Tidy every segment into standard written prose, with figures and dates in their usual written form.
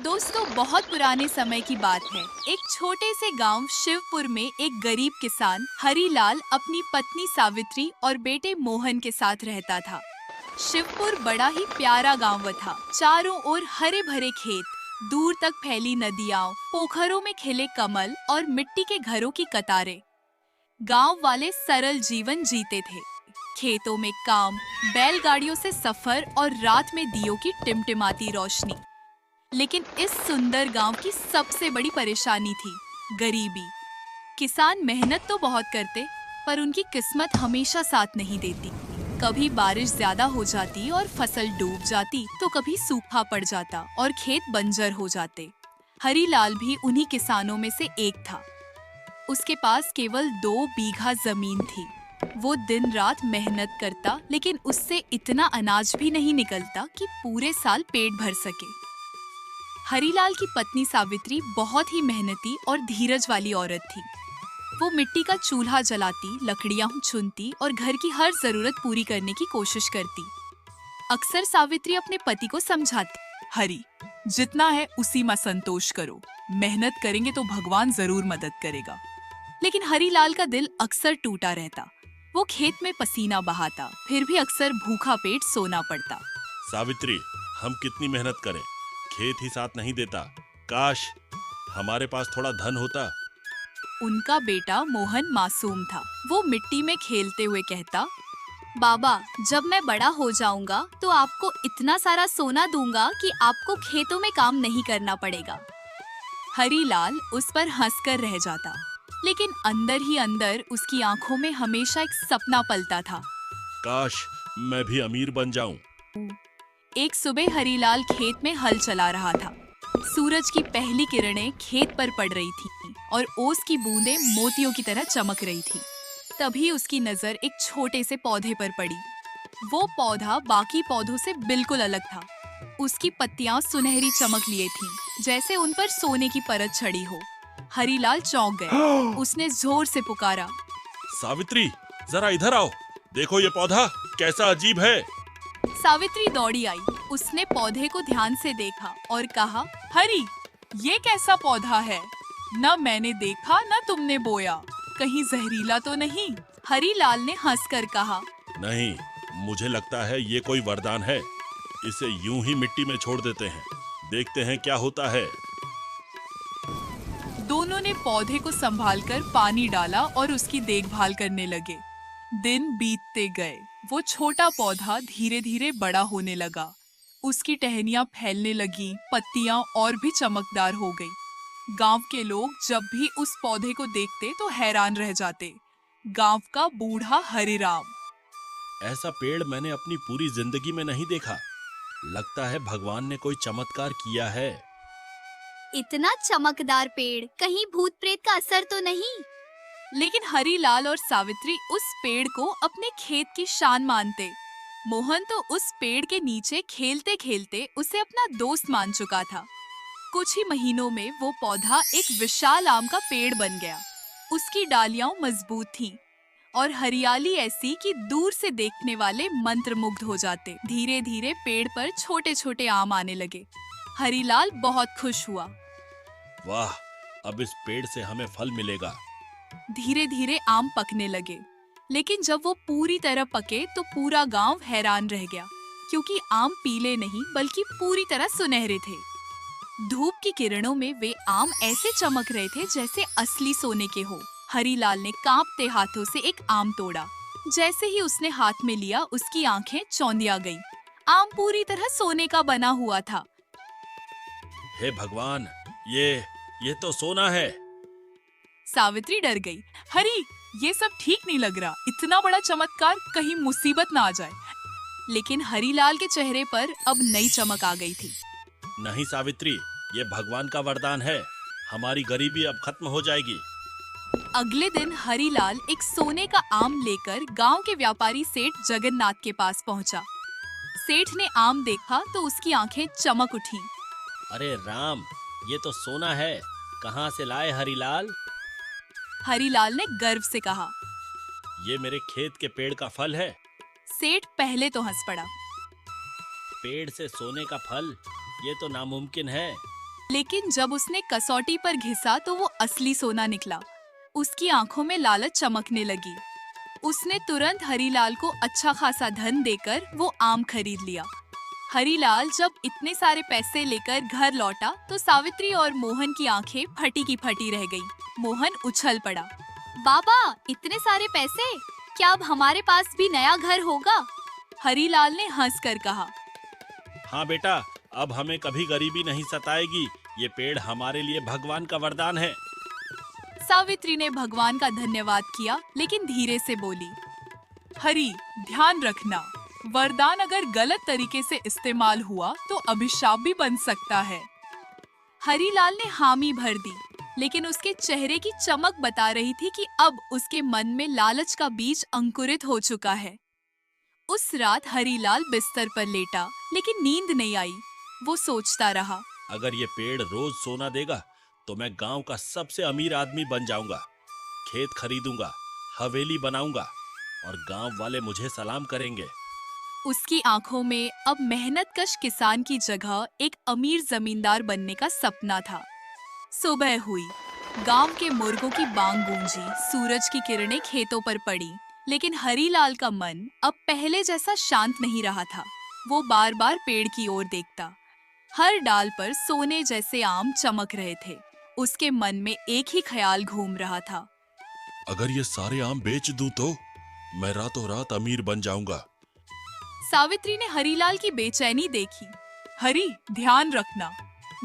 दोस्तों, बहुत पुराने समय की बात है। एक छोटे से गांव शिवपुर में एक गरीब किसान हरीलाल अपनी पत्नी सावित्री और बेटे मोहन के साथ रहता था। शिवपुर बड़ा ही प्यारा गांव था। चारों ओर हरे भरे खेत, दूर तक फैली नदियां, पोखरों में खिले कमल और मिट्टी के घरों की कतारें। गांव वाले सरल जीवन जीते थे। खेतों में काम, बैलगाड़ियों से सफर और रात में दियों की टिमटिमाती रोशनी। लेकिन इस सुंदर गांव की सबसे बड़ी परेशानी थी गरीबी। किसान मेहनत तो बहुत करते, पर उनकी किस्मत हमेशा साथ नहीं देती। कभी बारिश ज्यादा हो जाती और फसल डूब जाती, तो कभी सूखा पड़ जाता और खेत बंजर हो जाते। हरीलाल भी उन्हीं किसानों में से एक था। उसके पास केवल 2 बीघा जमीन थी। वो दिन रात मेहनत करता, लेकिन उससे इतना अनाज भी नहीं निकलता कि पूरे साल पेट भर सके। हरीलाल की पत्नी सावित्री बहुत ही मेहनती और धीरज वाली औरत थी। वो मिट्टी का चूल्हा जलाती, लकड़ियां चुनती और घर की हर जरूरत पूरी करने की कोशिश करती। अक्सर सावित्री अपने पति को समझाती, हरी, जितना है उसी में संतोष करो। मेहनत करेंगे तो भगवान जरूर मदद करेगा। लेकिन हरीलाल का दिल अक्सर टूटा रहता। वो खेत में पसीना बहाता, फिर भी अक्सर भूखा पेट सोना पड़ता। सावित्री, हम कितनी मेहनत करें, खेत ही साथ नहीं देता। काश हमारे पास थोड़ा धन होता। उनका बेटा मोहन मासूम था। वो मिट्टी में खेलते हुए कहता, बाबा, जब मैं बड़ा हो जाऊंगा तो आपको इतना सारा सोना दूंगा कि आपको खेतों में काम नहीं करना पड़ेगा। हरीलाल उस पर हंसकर रह जाता, लेकिन अंदर ही अंदर उसकी आंखों में हमेशा एक सपना पलता था। काश मैं भी अमीर बन जाऊं। एक सुबह हरीलाल खेत में हल चला रहा था। सूरज की पहली किरणें खेत पर पड़ रही थीं और ओस की बूंदें मोतियों की तरह चमक रही थी। तभी उसकी नजर एक छोटे से पौधे पर पड़ी। वो पौधा बाकी पौधों से बिल्कुल अलग था। उसकी पत्तियां सुनहरी चमक लिए थीं, जैसे उन पर सोने की परत चढ़ी हो। हरीलाल चौंक गया। उसने जोर से पुकारा, सावित्री, जरा इधर आओ। देखो ये पौधा कैसा अजीब है। सावित्री दौड़ी आई। उसने पौधे को ध्यान से देखा और कहा, हरी, ये कैसा पौधा है? न मैंने देखा न तुमने बोया। कहीं जहरीला तो नहीं? हरीलाल ने हंसकर कहा, नहीं, मुझे लगता है ये कोई वरदान है। इसे यूं ही मिट्टी में छोड़ देते हैं, देखते हैं क्या होता है। दोनों ने पौधे को संभालकर पानी डाला और उसकी देखभाल करने लगे। दिन बीतते गए। वो छोटा पौधा धीरे धीरे बड़ा होने लगा। उसकी टहनियां फैलने लगी, पत्तियां और भी चमकदार हो गई। गांव के लोग जब भी उस पौधे को देखते तो हैरान रह जाते। गांव का बूढ़ा हरिराम, ऐसा पेड़ मैंने अपनी पूरी जिंदगी में नहीं देखा। लगता है भगवान ने कोई चमत्कार किया है। इतना चमकदार पेड़, कहीं भूत प्रेत का असर तो नहीं? लेकिन हरीलाल और सावित्री उस पेड़ को अपने खेत की शान मानते। मोहन तो उस पेड़ के नीचे खेलते खेलते उसे अपना दोस्त मान चुका था। कुछ ही महीनों में वो पौधा एक विशाल आम का पेड़ बन गया। उसकी डालियां मजबूत थीं और हरियाली ऐसी कि दूर से देखने वाले मंत्रमुग्ध हो जाते। धीरे धीरे पेड़ पर छोटे छोटे आम आने लगे। हरीलाल बहुत खुश हुआ। वाह, अब इस पेड़ से हमें फल मिलेगा। धीरे धीरे आम पकने लगे, लेकिन जब वो पूरी तरह पके तो पूरा गांव हैरान रह गया, क्योंकि आम पीले नहीं बल्कि पूरी तरह सुनहरे थे। धूप की किरणों में वे आम ऐसे चमक रहे थे जैसे असली सोने के हो। हरीलाल ने कांपते हाथों से एक आम तोड़ा। जैसे ही उसने हाथ में लिया, उसकी आंखें चौंधिया गईं। आम पूरी तरह सोने का बना हुआ था। हे भगवान, ये तो सोना है। सावित्री डर गई। हरी, ये सब ठीक नहीं लग रहा। इतना बड़ा चमत्कार, कहीं मुसीबत ना आ जाए। लेकिन हरीलाल के चेहरे पर अब नई चमक आ गई थी। नहीं सावित्री, ये भगवान का वरदान है। हमारी गरीबी अब खत्म हो जाएगी। अगले दिन हरीलाल एक सोने का आम लेकर गांव के व्यापारी सेठ जगन्नाथ के पास पहुंचा। सेठ ने आम देखा तो उसकी आंखें चमक उठीं। अरे राम, ये तो सोना है। कहाँ से लाए हरीलाल? हरीलाल ने गर्व से कहा। ये मेरे खेत के पेड़ का फल है। सेठ पहले तो हंस पड़ा। पेड़ से सोने का फल, ये तो नामुमकिन है। लेकिन जब उसने कसौटी पर घिसा तो वो असली सोना निकला। उसकी आंखों में लालच चमकने लगी। उसने तुरंत हरीलाल को अच्छा खासा धन देकर वो आम खरीद लिया। हरीलाल जब इतने सारे पैसे लेकर घर लौटा तो सावित्री और मोहन की आंखें फटी की फटी रह गईं। मोहन उछल पड़ा। बाबा, इतने सारे पैसे, क्या अब हमारे पास भी नया घर होगा? हरीलाल ने हंसकर कहा। हाँ बेटा, अब हमें कभी गरीबी नहीं सताएगी। ये पेड़ हमारे लिए भगवान का वरदान है। सावित्री ने भगवान का धन्यवाद किया, लेकिन धीरे से बोली, हरी, ध्यान रखना, वरदान अगर गलत तरीके से इस्तेमाल हुआ तो अभिशाप भी बन सकता है। हरीलाल ने हामी भर दी, लेकिन उसके चेहरे की चमक बता रही थी कि अब उसके मन में लालच का बीज अंकुरित हो चुका है। उस रात हरीलाल बिस्तर पर लेटा, लेकिन नींद नहीं आई। वो सोचता रहा, अगर ये पेड़ रोज सोना देगा तो मैं गांव का सबसे अमीर आदमी बन जाऊंगा। खेत खरीदूंगा, हवेली बनाऊंगा और गांव वाले मुझे सलाम करेंगे। उसकी आंखों में अब मेहनतकश किसान की जगह एक अमीर जमींदार बनने का सपना था। सुबह हुई, गांव के मुर्गों की बांग गूंजी, सूरज की किरणें खेतों पर पड़ी, लेकिन हरीलाल का मन अब पहले जैसा शांत नहीं रहा था। वो बार बार पेड़ की ओर देखता। हर डाल पर सोने जैसे आम चमक रहे थे। उसके मन में एक ही ख्याल घूम रहा था, अगर ये सारे आम बेच दूं तो मैं रातों रात अमीर बन जाऊंगा। सावित्री ने हरीलाल की बेचैनी देखी। हरी, ध्यान रखना,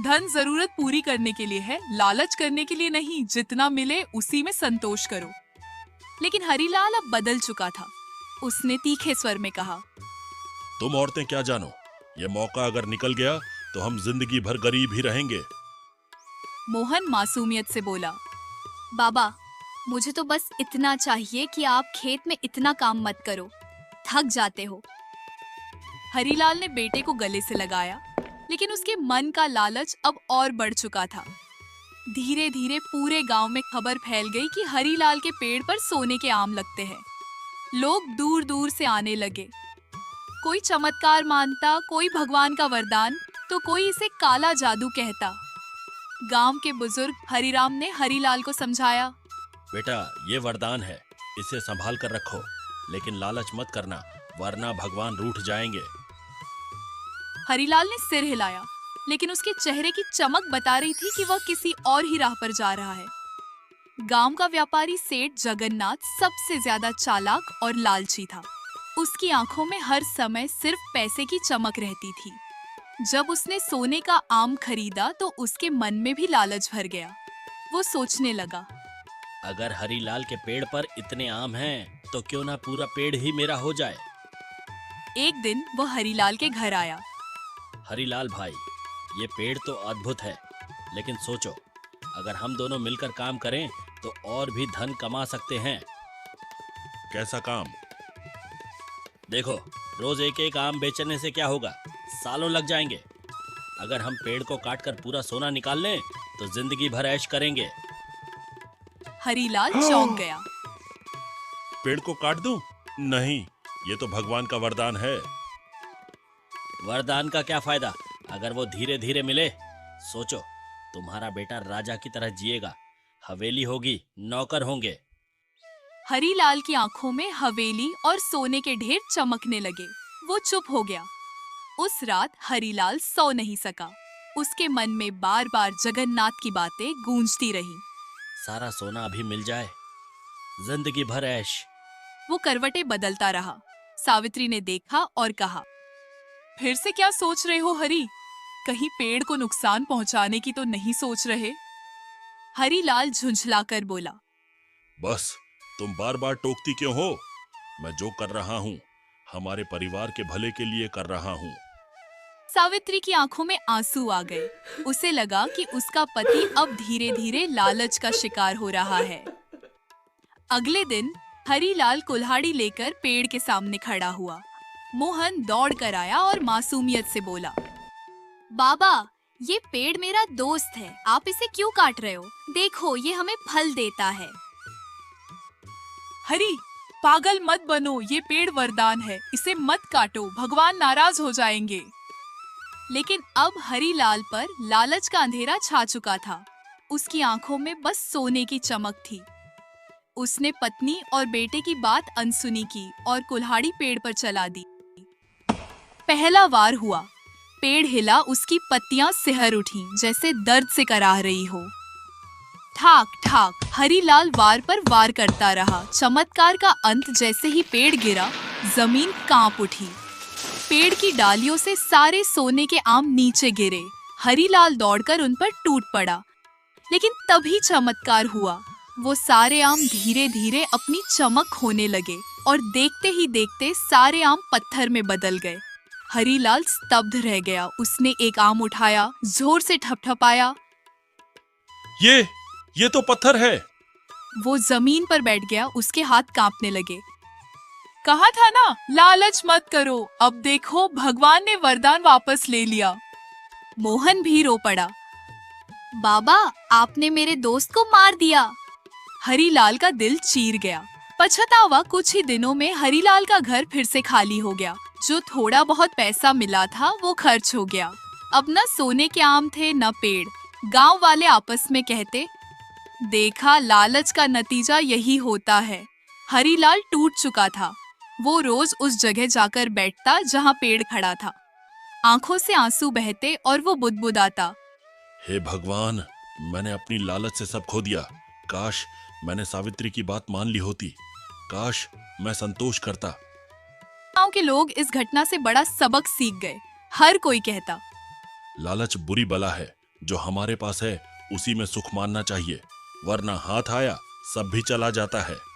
धन जरूरत पूरी करने के लिए है, लालच करने के लिए नहीं। जितना मिले उसी में संतोष करो। लेकिन हरीलाल अब बदल चुका था। उसने तीखे स्वर में कहा, तुम औरतें क्या जानो, ये मौका अगर निकल गया तो हम जिंदगी भर गरीब ही रहेंगे। मोहन मासूमियत से बोला, बाबा, मुझे तो बस इतना चाहिए कि आप खेत में इतना काम मत करो, थक जाते हो। हरीलाल ने बेटे को गले से लगाया, लेकिन उसके मन का लालच अब और बढ़ चुका था। धीरे धीरे पूरे गांव में खबर फैल गई कि हरीलाल के पेड़ पर सोने के आम लगते हैं। लोग दूर दूर से आने लगे। कोई चमत्कार मानता, कोई भगवान का वरदान, तो कोई इसे काला जादू कहता। गांव के बुजुर्ग हरिराम ने हरीलाल को समझाया, बेटा, ये वरदान है, इसे संभाल कर रखो, लेकिन लालच मत करना, वरना भगवान रूठ जाएंगे। हरीलाल ने सिर हिलाया, लेकिन उसके चेहरे की चमक बता रही थी कि वह किसी और ही राह पर जा रहा है। गांव का व्यापारी सेठ जगन्नाथ सबसे ज्यादा चालाक और लालची था। उसकी आंखों में हर समय सिर्फ पैसे की चमक रहती थी। जब उसने सोने का आम खरीदा तो उसके मन में भी लालच भर गया। वो सोचने लगा, अगर हरीलाल के पेड़ पर इतने आम हैं, तो क्यों ना पूरा पेड़ ही मेरा हो जाए। एक दिन वह हरीलाल के घर आया। हरीलाल भाई, ये पेड़ तो अद्भुत है, लेकिन सोचो, अगर हम दोनों मिलकर काम करें तो और भी धन कमा सकते हैं। कैसा काम? देखो, रोज एक एक आम बेचने से क्या होगा, सालों लग जाएंगे। अगर हम पेड़ को काटकर पूरा सोना निकाल लें तो जिंदगी भर ऐश करेंगे। हरीलाल चौंक गया। पेड़ को काट दूं? नहीं, ये तो भगवान का वरदान है। वरदान का क्या फायदा अगर वो धीरे धीरे मिले। सोचो, तुम्हारा बेटा राजा की तरह जिएगा, हवेली होगी, नौकर होंगे। हरीलाल की आंखों में हवेली और सोने के ढेर चमकने लगे। वो चुप हो गया। उस रात हरीलाल सो नहीं सका। उसके मन में बार बार जगन्नाथ की बातें गूंजती रही। सारा सोना अभी मिल जाए, जिंदगी भर ऐश। वो करवटें बदलता रहा। सावित्री ने देखा और कहा, फिर से क्या सोच रहे हो हरी? कहीं पेड़ को नुकसान पहुंचाने की तो नहीं सोच रहे? हरीलाल झुंझलाकर बोला, बस, तुम बार बार टोकती क्यों हो? मैं जो कर रहा हूँ हमारे परिवार के भले के लिए कर रहा हूँ। सावित्री की आंखों में आंसू आ गए। उसे लगा कि उसका पति अब धीरे धीरे लालच का शिकार हो रहा है। अगले दिन हरीलाल कुल्हाड़ी लेकर पेड़ के सामने खड़ा हुआ। मोहन दौड़ कर आया और मासूमियत से बोला, बाबा, ये पेड़ मेरा दोस्त है, आप इसे क्यों काट रहे हो? देखो, ये हमें फल देता है। हरी, पागल मत बनो, ये पेड़ वरदान है, इसे मत काटो, भगवान नाराज हो जाएंगे। लेकिन अब हरीलाल पर लालच का अंधेरा छा चुका था। उसकी आंखों में बस सोने की चमक थी। उसने पत्नी और बेटे की बात अनसुनी की और कुल्हाड़ी पेड़ पर चला दी। पहला वार हुआ। पेड़ हिला, उसकी पत्तियां सिहर उठी जैसे दर्द से कराह रही हो। ठाक ठाक हरीलाल वार पर वार करता रहा। चमत्कार का अंत जैसे ही पेड़ गिरा, जमीन कांप उठी। पेड़ की डालियों से सारे सोने के आम नीचे गिरे। हरीलाल दौड़कर उन पर टूट पड़ा। लेकिन तभी चमत्कार हुआ। वो सारे आम धीरे धीरे अपनी चमक खोने लगे और देखते ही देखते सारे आम पत्थर में बदल गए। हरीलाल स्तब्ध रह गया। उसने एक आम उठाया, जोर से ठपठपाया। ये तो पत्थर है। वो जमीन पर बैठ गया। उसके हाथ कांपने लगे। कहा था ना, लालच मत करो। अब देखो, भगवान ने वरदान वापस ले लिया। मोहन भी रो पड़ा। बाबा, आपने मेरे दोस्त को मार दिया। हरीलाल का दिल चीर गया। पछतावा कुछ ही दिनों में हरीलाल का घर फिर से खाली हो गया। जो थोड़ा बहुत पैसा मिला था वो खर्च हो गया। अब न सोने के आम थे न पेड़। गांव वाले आपस में कहते, देखा, लालच का नतीजा यही होता है। हरीलाल टूट चुका था। वो रोज उस जगह जाकर बैठता जहां पेड़ खड़ा था। आंखों से आंसू बहते और वो बुदबुदाता, हे भगवान, मैंने अपनी लालच से सब खो दिया। काश मैंने सावित्री की बात मान ली होती। काश मैं संतोष करता। गांव के लोग इस घटना से बड़ा सबक सीख गए। हर कोई कहता, लालच बुरी बला है। जो हमारे पास है उसी में सुख मानना चाहिए, वरना हाथ आया सब भी चला जाता है।